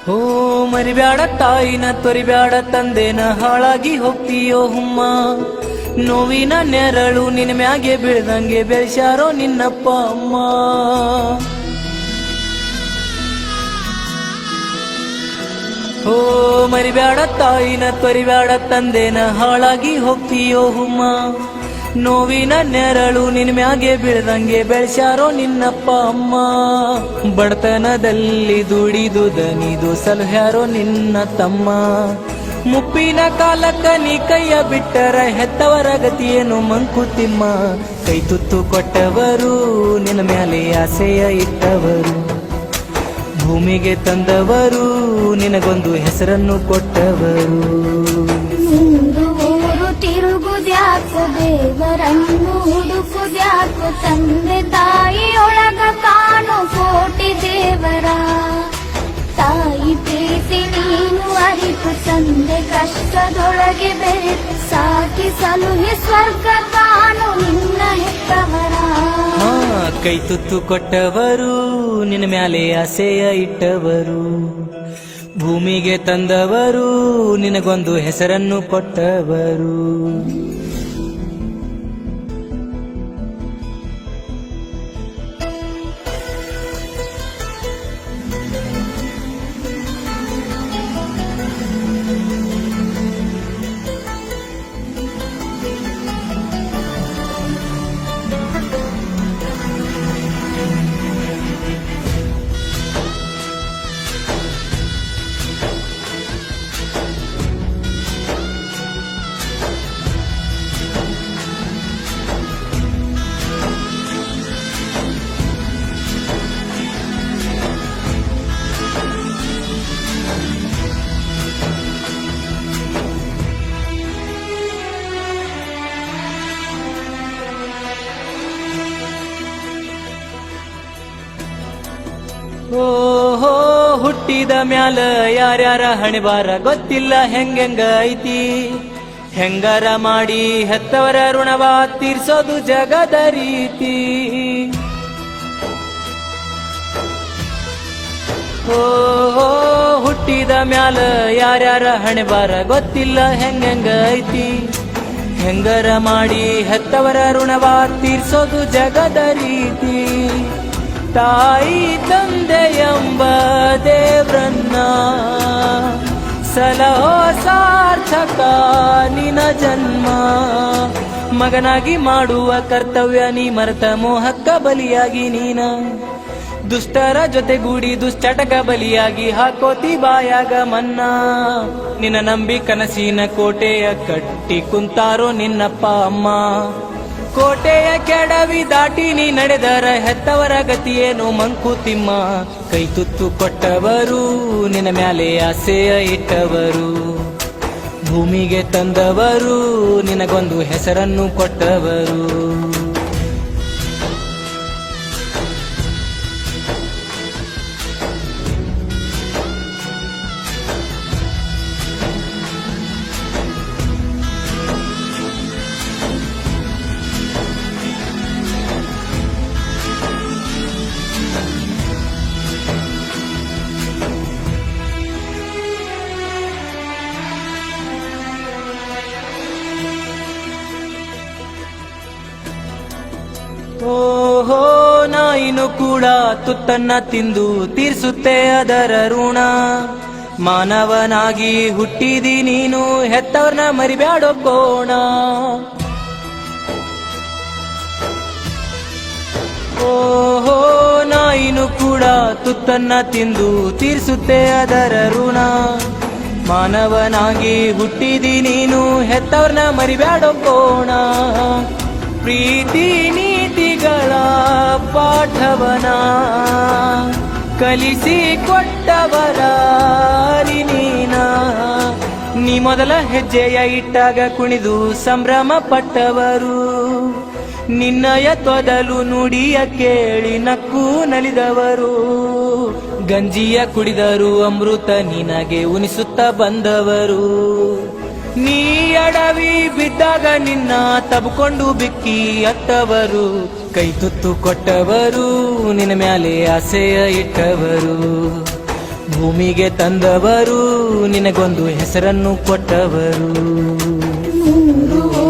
ಹೋ ಮರಿಬ್ಯಾಡ ತಾಯಿನ ತೊರಿಬ್ಯಾಡ ತಂದೆನ ಹಾಳಾಗಿ ಹೋಗ್ತೀಯೋ ಹುಮ್ಮ. ನೋವಿನ ನೆರಳು ನಿನ್ನ ಮ್ಯಾಗೆ ಬೀಳ್ದಂಗೆ ಬೆಳೆಸ್ಯಾರೋ ನಿನ್ನಪ್ಪ ಅಮ್ಮ. ಹೋ ಮರಿಬ್ಯಾಡ ತಾಯಿನ ತೊರಿಬ್ಯಾಡ ತಂದೆನ ಹಾಳಾಗಿ ಹೋಗ್ತೀಯೋ ಹುಮ್ಮ. ನೋವಿನ ನೆರಳು ನಿನ್ನ ಮ್ಯಾಗೆ ಬೀಳ್ದಂಗೆ ಬೆಳೆಸ್ಯಾರೋ ನಿನ್ನಪ್ಪ ಅಮ್ಮ. ಬಡತನದಲ್ಲಿ ದುಡಿದು ದನಿದು ಸಲಹ್ಯಾರೋ ನಿನ್ನ ತಮ್ಮ. ಮುಪ್ಪಿನ ಕಾಲಕ್ಕ ನೀ ಕೈಯ ಬಿಟ್ಟರ ಹೆತ್ತವರ ಗತಿಯೇನು ಮಂಕುತಿಮ್ಮ. ಕೈ ತುತ್ತು ಕೊಟ್ಟವರು ನಿನ್ನ ಮ್ಯಾಲೆ ಆಸೆಯ ಇಟ್ಟವರು. ಭೂಮಿಗೆ ತಂದವರು ನಿನಗೊಂದು ಹೆಸರನ್ನು ಕೊಟ್ಟವರು. ತಿರುಗುದ್ಯಾಕು ದೇವರನ್ನು ಹುಡುಕುದ್ಯಾಕು ತಂದೆ ತಾಯಿಯೊಳಗ ಕಾಣು ಕೋಟಿ ದೇವರ. ತಾಯಿ ಪ್ರೀತಿ ನೀನು ಅರಿತು ತಂದೆ ಕಷ್ಟದೊಳಗೆ ಬೆರೆತು ಸಾಕಿ ಸಲುಹಿ ಸ್ವರ್ಗ ಕಾಣು ನಿನ್ನ ಹೆತ್ತವರ. ಕೈ ತುತ್ತು ಕೊಟ್ಟವರು ನಿನ್ನ ಮ್ಯಾಲೆ ಆಸೆಯ ಇಟ್ಟವರು. ಭೂಮಿಗೆ ತಂದವರು ನಿನಗೊಂದು ಹೆಸರನ್ನು ಕೊಟ್ಟವರು. ಓಹೋ ಹುಟ್ಟಿದ ಮ್ಯಾಲ ಯಾರ್ಯಾರ ಹಣೆಬಾರ ಗೊತ್ತಿಲ್ಲ ಹೆಂಗೆಂಗ ಐತಿ. ಹೆಂಗಾರ ಮಾಡಿ ಹೆತ್ತವರ ಋಣವ ತೀರ್ಸೋದು ಜಗದ ರೀತಿ. ಓಹೋ ಹುಟ್ಟಿದ ಮ್ಯಾಲ ಯಾರ್ಯಾರ ಹಣೆಬಾರ ಗೊತ್ತಿಲ್ಲ ಹೆಂಗೆಂಗ ಐತಿ. ಹೆಂಗಾರ ಮಾಡಿ ಹೆತ್ತವರ ಋಣವ ತೀರ್ಸೋದು ಜಗದ ರೀತಿ. ತಾಯಿ ತಂದೆ ಎಂಬ ದೇವ್ರನ್ನ ಸಲಹೋ ಸಾರ್ಥಕ ನಿನ ಜನ್ಮ. ಮಗನಾಗಿ ಮಾಡುವ ಕರ್ತವ್ಯ ನೀ ಮರೆತ ಮೋಹಕ್ಕ ಬಲಿಯಾಗಿ ನೀನ. ದುಷ್ಟರ ಜೊತೆಗೂಡಿ ದುಶ್ಚಟಕ ಬಲಿಯಾಗಿ ಹಾಕೋತಿ ಬಾಯಾಗ ಮನ್ನ. ನಿನ್ನ ನಂಬಿ ಕನಸಿನ ಕೋಟೆಯ ಕಟ್ಟಿ ಕುಂತಾರೋ ನಿನ್ನಪ್ಪ ಅಮ್ಮ. ಕೋಟೆಯ ಕೆಡವಿ ದಾಟಿ ನೀ ನಡೆದರ ಹೆತ್ತವರ ಗತಿಯೇನು ಮಂಕುತಿಮ್ಮ. ಕೈ ತುತ್ತು ಕೊಟ್ಟವರು ನಿನ್ನ ಮ್ಯಾಲೆ ಆಸೆಯ ಇಟ್ಟವರು. ಭೂಮಿಗೆ ತಂದವರು ನಿನಗೊಂದು ಹೆಸರನ್ನು ಕೊಟ್ಟವರು. ಓಹೋ ನಾಯಿನು ಕೂಡ ತುತ್ತನ್ನ ತಿಂದು ತೀರ್ಸುತ್ತೆ ಅದರ ಋಣ. ಮಾನವನಾಗಿ ಹುಟ್ಟಿದಿ ನೀನು ಹೆತ್ತವ್ರನ್ನ ಮರಿಬ್ಯಾಡೋ ಕೋಣ. ಓಹೋ ನಾಯಿನು ಕೂಡ ತುತ್ತನ್ನ ತಿಂದು ತೀರ್ಸುತ್ತೆ ಅದರ ಋಣ. ಮಾನವನಾಗಿ ಹುಟ್ಟಿದಿ ನೀನು ಹೆತ್ತವ್ರನ್ನ ಮರಿಬ್ಯಾಡೋ ಕೋಣ. ಪ್ರೀತಿ ನೀತಿಗಳ ಪಾಠವನ ಕಲಿಸಿ ಕೊಟ್ಟವರ ನೀನ. ನೀ ಮೊದಲ ಹೆಜ್ಜೆಯ ಇಟ್ಟಾಗ ಕುಣಿದು ಸಂಭ್ರಮ ಪಟ್ಟವರು. ನಿನ್ನಯ ತೊದಲು ನುಡಿಯ ಕೇಳಿ ನಕ್ಕು ನಲಿದವರು. ಗಂಜಿಯ ಕುಡಿದರು ಅಮೃತ ನಿನಗೆ ಉಣಿಸುತ್ತ ಬಂದವರು. ನೀ ಅಡವಿ ಬಿದ್ದಾಗ ನಿನ್ನ ತಬ್ಕೊಂಡು ಬಿಕ್ಕಿ ಅತ್ತವರು. ಕೈ ತುತ್ತು ಕೊಟ್ಟವರು ನಿನ್ನ ಮ್ಯಾಲೆ ಆಸೆಯ ಇಟ್ಟವರು. ಭೂಮಿಗೆ ತಂದವರು ನಿನಗೊಂದು ಹೆಸರನ್ನು ಕೊಟ್ಟವರು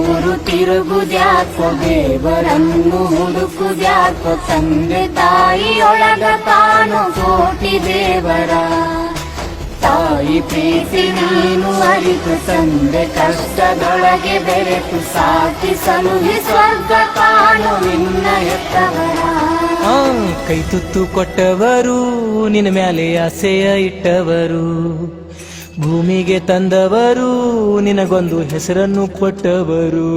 ಊರು ತಿರುಗುದ್ಯಾಕೋ ದೇವರನ್ನು ಹುಡುಕುದ್ಯಾಕೋ ತಂದೆ ತಾಯಿಯೊಳಗ ಕಾಣು ಕೋಟಿ ದೇವರ ತಾಯಿ ಪ್ರೀತಿ ನೀನು ಅರಿತು ತಂದೆ ಕಷ್ಟದೊಳಗೆ ಬೆರೆತು ಸಾಕಿ ಸಲುಹಿ ಸ್ವರ್ಗ ಕಾಣು ನಿನ್ನ ಎತ್ತವರ ಆ ಕೈ ತುತ್ತು ಕೊಟ್ಟವರು ನಿನ್ನ ಮ್ಯಾಲೆ ಆಸೆಯ ಇಟ್ಟವರು ಭೂಮಿಗೆ ತಂದವರು ನಿನಗೊಂದು ಹೆಸರನ್ನು ಕೊಟ್ಟವರು